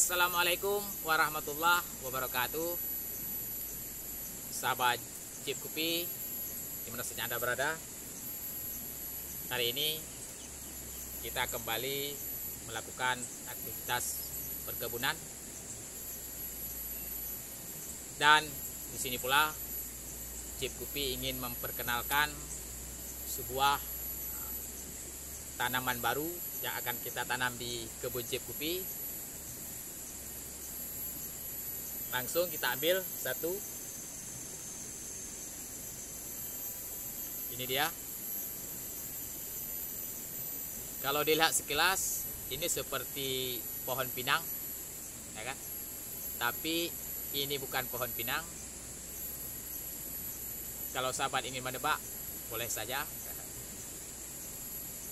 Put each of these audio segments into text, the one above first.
Assalamualaikum warahmatullahi wabarakatuh. Sahabat Jeep Kopi dimana saja Anda berada, hari ini kita kembali melakukan aktivitas perkebunan, dan di sini pula Jeep Kopi ingin memperkenalkan sebuah tanaman baru yang akan kita tanam di kebun Jeep Kopi. Langsung kita ambil satu. Ini dia. Kalau dilihat sekilas, ini seperti pohon pinang, ya kan? Tapi ini bukan pohon pinang. Kalau sahabat ingin menebak, boleh saja.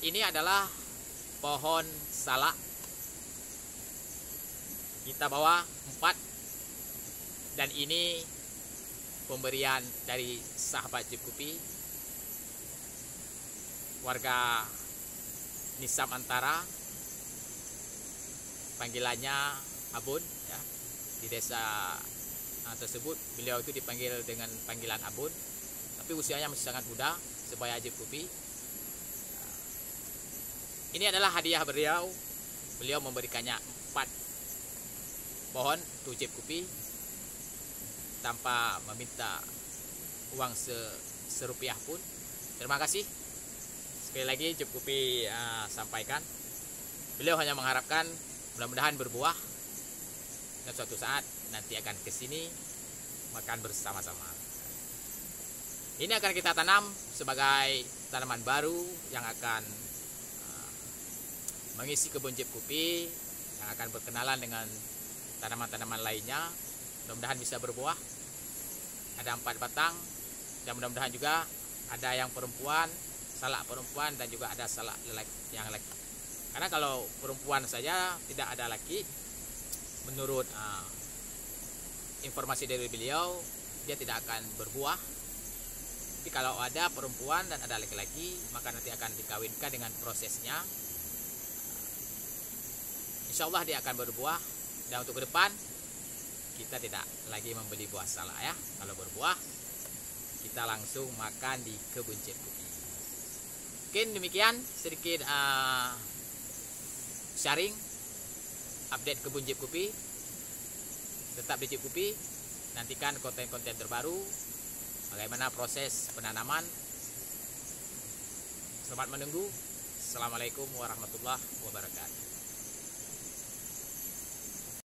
Ini adalah pohon salak. Kita bawa 4. Dan ini pemberian dari sahabat Jeep Kopi, warga Nisam Antara, panggilannya Abun, ya. Di desa tersebut beliau itu dipanggil dengan panggilan Abun, tapi usianya masih sangat muda sebaya Jeep Kopi. Ini adalah hadiah beliau memberikannya 4 pohon untuk Jeep Kopi tanpa meminta uang serupiah pun. Terima kasih sekali lagi Jeep Kopi sampaikan. Beliau hanya mengharapkan mudah-mudahan berbuah dan suatu saat nanti akan ke sini makan bersama-sama. Ini akan kita tanam sebagai tanaman baru yang akan mengisi kebun Jeep Kopi, yang akan berkenalan dengan tanaman-tanaman lainnya. Mudah-mudahan bisa berbuah. Ada 4 batang, dan mudah-mudahan juga ada yang perempuan, salak perempuan, dan juga ada salak yang laki. Karena kalau perempuan saja tidak ada laki, menurut informasi dari beliau, dia tidak akan berbuah. Tapi kalau ada perempuan dan ada laki-laki, maka nanti akan dikawinkan dengan prosesnya. Insya Allah dia akan berbuah. Dan untuk ke depan kita tidak lagi membeli buah salak, ya. Kalau berbuah kita langsung makan di kebun Jeep Kopi. Mungkin demikian sedikit sharing update kebun Jeep Kopi. Tetap di Jeep Kopi, nantikan konten-konten terbaru bagaimana proses penanaman. Selamat menunggu. Assalamualaikum warahmatullahi wabarakatuh.